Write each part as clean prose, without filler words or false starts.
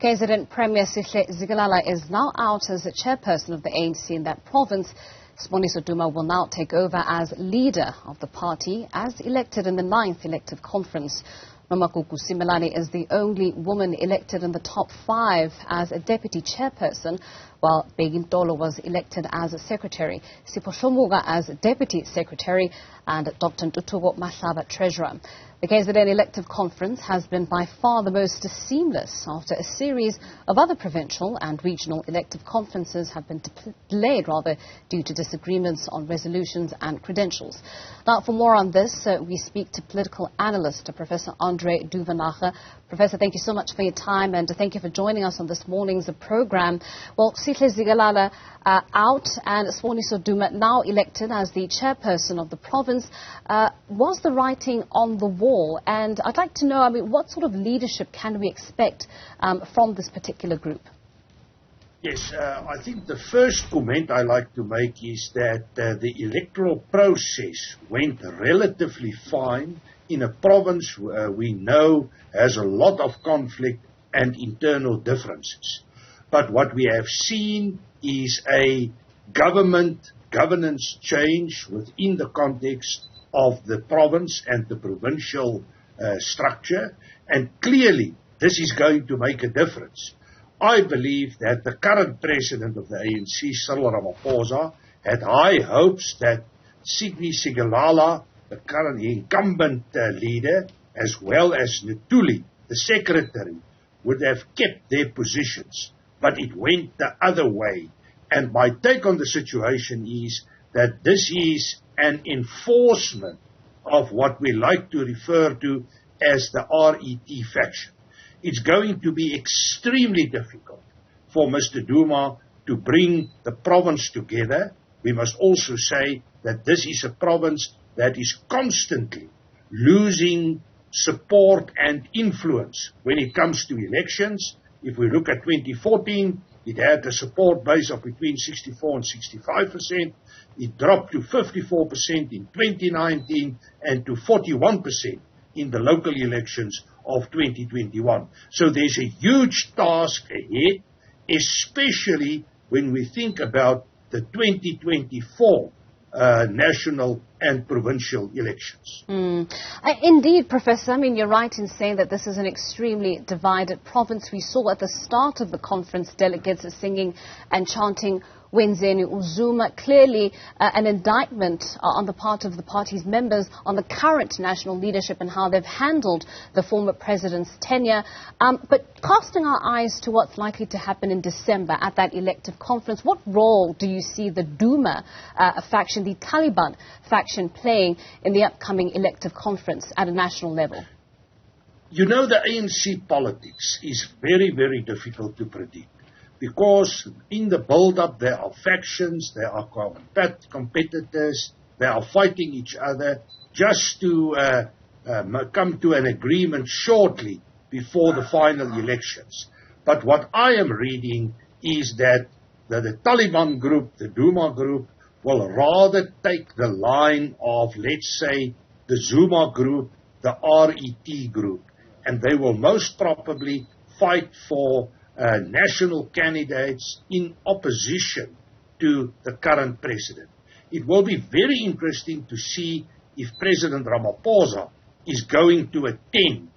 KZN Premier Sihle Zikalala is now out as the chairperson of the ANC in that province. Siboniso Duma will now take over as leader of the party as elected in the 9th elective conference. Nomagugu Simelane is the only woman elected in the top 5 as a deputy chairperson, while Bheki Mtolo was elected as a secretary, Sipho Hlomuka as deputy secretary, and Dr Ntuthuko Mahlaba treasurer. The KZN elective conference has been by far the most seamless after a series of other provincial and regional elective conferences have been delayed due to disagreements on resolutions and credentials. Now, for more on this, we speak to political analyst Professor Duvenhage. Professor, thank you so much for your time and thank you for joining us on this morning's program. Well, Sihle Zikalala out and Siboniso Duma now elected as the chairperson of the province. Was the writing on the wall? And I'd like to know, what sort of leadership can we expect from this particular group? Yes, I think the first comment I like to make is that the electoral process went relatively fine in a province we know has a lot of conflict and internal differences. But what we have seen is a governance change within the context of the province and the provincial structure, and clearly this is going to make a difference. I believe that the current president of the ANC, Cyril Ramaphosa, had high hopes that Bheki Mtolo, the current incumbent leader, as well as Ntuli, the secretary, would have kept their positions, but it went the other way. And my take on the situation is that this is an enforcement of what we like to refer to as the RET faction. It's going to be extremely difficult for Mr. Duma to bring the province together. We must also say that this is a province that is constantly losing support and influence when it comes to elections. If we look at 2014, it had a support base of between 64 and 65%. It dropped to 54% in 2019 and to 41% in the local elections of 2021. So there's a huge task ahead, especially when we think about the 2024 national and provincial elections. Indeed, Professor, you're right in saying that this is an extremely divided province. We saw at the start of the conference delegates singing and chanting Wenzeni Zuma, clearly an indictment on the part of the party's members on the current national leadership and how they've handled the former president's tenure. But casting our eyes to what's likely to happen in December at that elective conference, what role do you see the Duma faction, the Taliban faction, playing in the upcoming elective conference at a national level? You know, the ANC politics is very, very difficult to predict, because in the build-up there are factions, there are competitors, they are fighting each other just to come to an agreement shortly before the final elections. But what I am reading is that the Taliban group, the Duma group, will rather take the line of, let's say, the Zuma group, the RET group, and they will most probably fight for national candidates in opposition to the current president. It will be very interesting to see if President Ramaphosa is going to attend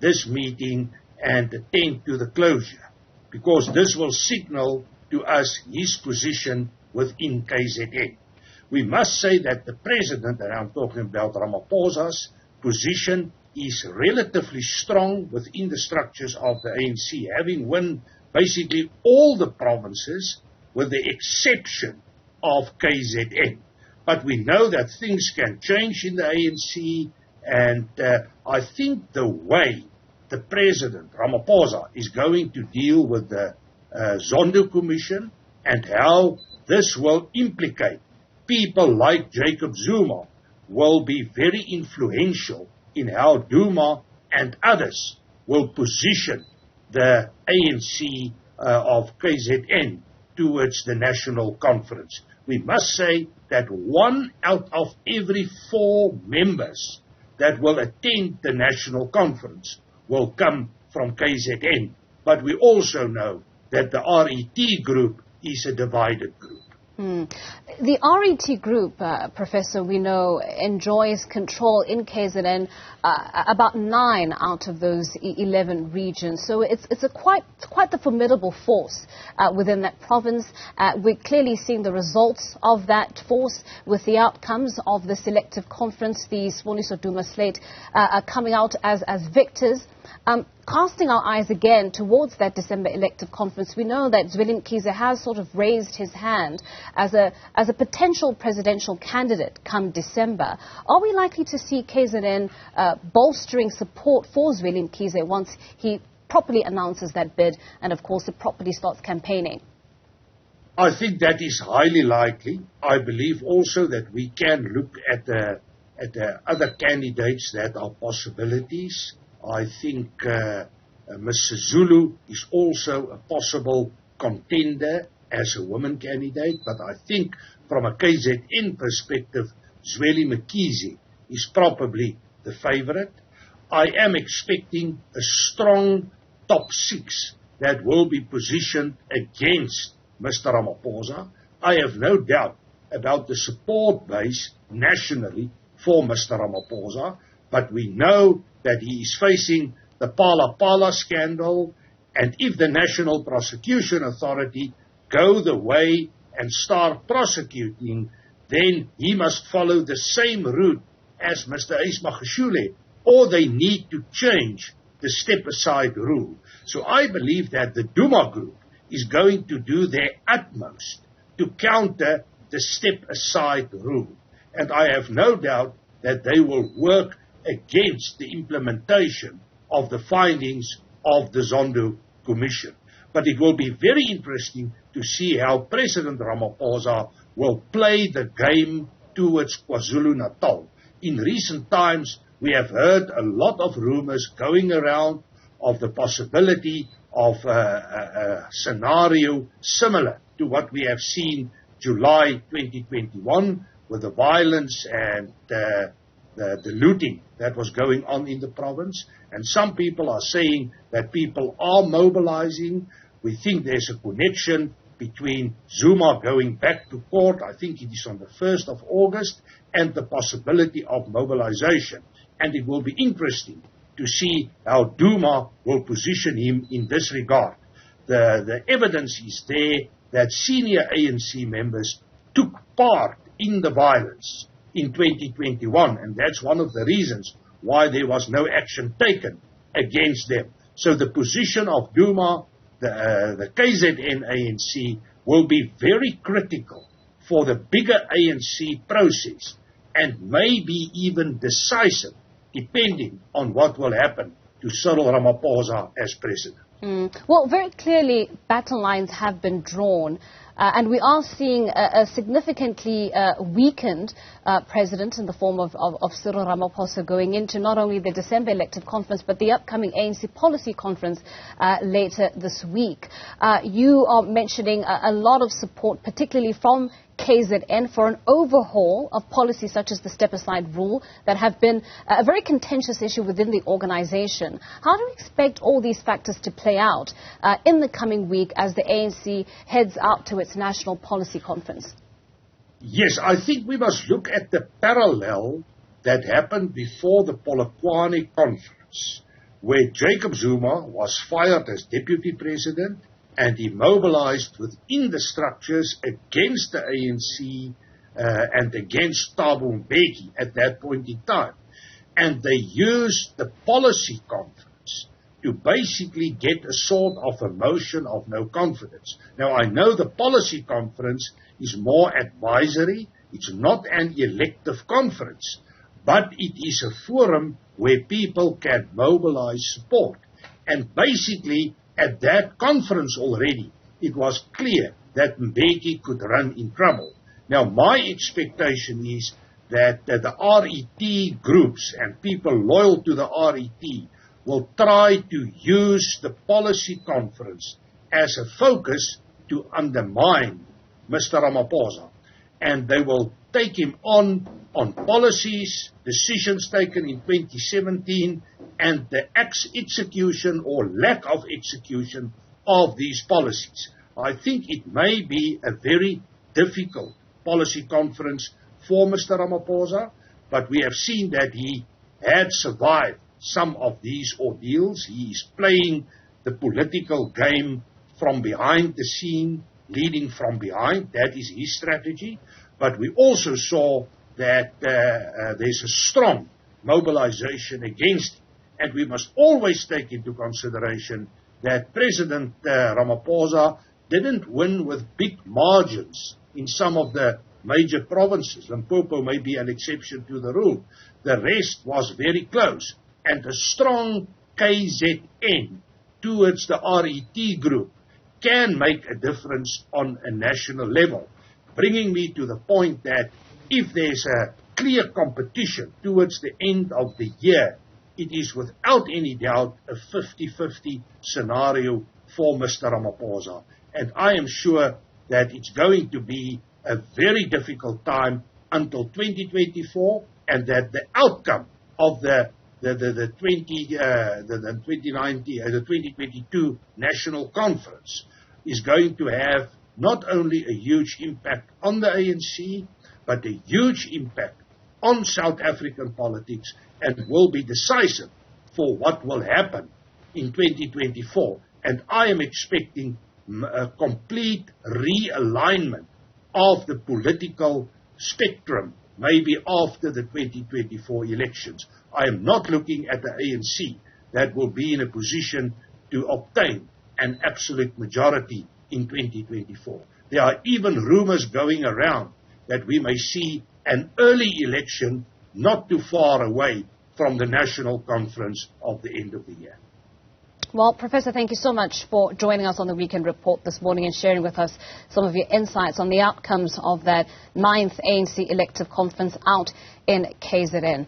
this meeting and attend to the closure, because this will signal to us his position within KZN. We must say that the president, and I'm talking about Ramaphosa's position, is relatively strong within the structures of the ANC, having won basically all the provinces with the exception of KZN. But we know that things can change in the ANC, and I think the way the president, Ramaphosa, is going to deal with the Zondo Commission and how this will implicate people like Jacob Zuma will be very influential in how Duma and others will position the ANC of KZN towards the national conference. We must say that 1 out of every 4 members that will attend the national conference will come from KZN. but we also know that the RET group is a divided group. The RET group, Professor, we know, enjoys control in KZN about 9 out of those 11 regions. So it's quite the formidable force within that province. We're clearly seeing the results of that force with the outcomes of the selective conference. The Siboniso Duma slate are coming out as victors. Casting our eyes again towards that December elective conference, we know that Zweli Mkhize has sort of raised his hand as a potential presidential candidate come December. Are we likely to see KZN bolstering support for Zweli Mkhize once he properly announces that bid and, of course, it properly starts campaigning? I think that is highly likely. I believe also that we can look at the other candidates that are possibilities. I think Ms. Zulu is also a possible contender as a woman candidate, but I think from a KZN perspective, Zweli Mkhize is probably the favorite. I am expecting a strong top 6 that will be positioned against Mr. Ramaphosa. I have no doubt about the support base nationally for Mr. Ramaphosa, but we know that he is facing the Pala scandal, and if the National Prosecution Authority go the way and start prosecuting, then he must follow the same route as Mr. Magashule, or they need to change the step-aside rule. So I believe that the Duma group is going to do their utmost to counter the step-aside rule, and I have no doubt that they will work against the implementation of the findings of the Zondo Commission. But it will be very interesting to see how President Ramaphosa will play the game towards KwaZulu-Natal. In recent times, we have heard a lot of rumors going around of the possibility of a scenario similar to what we have seen July 2021 with the violence and the looting that was going on in the province. And some people are saying that people are mobilizing. We think there's a connection between Zuma going back to court, I think it is on the 1st of August, and the possibility of mobilization. And it will be interesting to see how Duma will position him in this regard. The evidence is there that senior ANC members took part in the violence in 2021, and that's one of the reasons why there was no action taken against them. So the position of Duma, the KZN ANC, will be very critical for the bigger ANC process and maybe even decisive, depending on what will happen to Cyril Ramaphosa as president. Well, very clearly, battle lines have been drawn, and we are seeing a significantly weakened president in the form of Cyril Ramaphosa going into not only the December elective conference, but the upcoming ANC policy conference later this week. You are mentioning a lot of support, particularly from KZN, for an overhaul of policies such as the step-aside rule that have been a very contentious issue within the organization. How do you expect all these factors to play out in the coming week as the ANC heads out to its national policy conference? Yes, I think we must look at the parallel that happened before the Polokwane conference, where Jacob Zuma was fired as deputy president, and he mobilized within the structures against the ANC and against Thabo Mbeki at that point in time. And they used the policy conference to basically get a sort of a motion of no confidence. Now, I know the policy conference is more advisory. It's not an elective conference, but it is a forum where people can mobilize support. And basically, at that conference already, it was clear that Mbeki could run in trouble. Now, my expectation is that the RET groups and people loyal to the RET will try to use the policy conference as a focus to undermine Mr. Ramaphosa. And they will take him on policies, decisions taken in 2017, and the execution or lack of execution of these policies. I think it may be a very difficult policy conference for Mr. Ramaphosa, but we have seen that he had survived some of these ordeals. He is playing the political game from behind the scene, leading from behind. That is his strategy. But we also saw that there's a strong mobilization against him. And we must always take into consideration that President Ramaphosa didn't win with big margins in some of the major provinces. Limpopo may be an exception to the rule. The rest was very close. And a strong KZN towards the RET group can make a difference on a national level. Bringing me to the point that if there's a clear competition towards the end of the year, it is without any doubt a 50-50 scenario for Mr. Ramaphosa. And I am sure that it's going to be a very difficult time until 2024, and that the outcome of the 2022 National Conference is going to have not only a huge impact on the ANC, but a huge impact on South African politics, and will be decisive for what will happen in 2024. And I am expecting a complete realignment of the political spectrum, maybe after the 2024 elections. I am not looking at the ANC that will be in a position to obtain an absolute majority in 2024. There are even rumors going around that we may see an early election not too far away from the National Conference of the end of the year. Well, Professor, thank you so much for joining us on the Weekend Report this morning and sharing with us some of your insights on the outcomes of that 9th ANC elective conference out in KZN.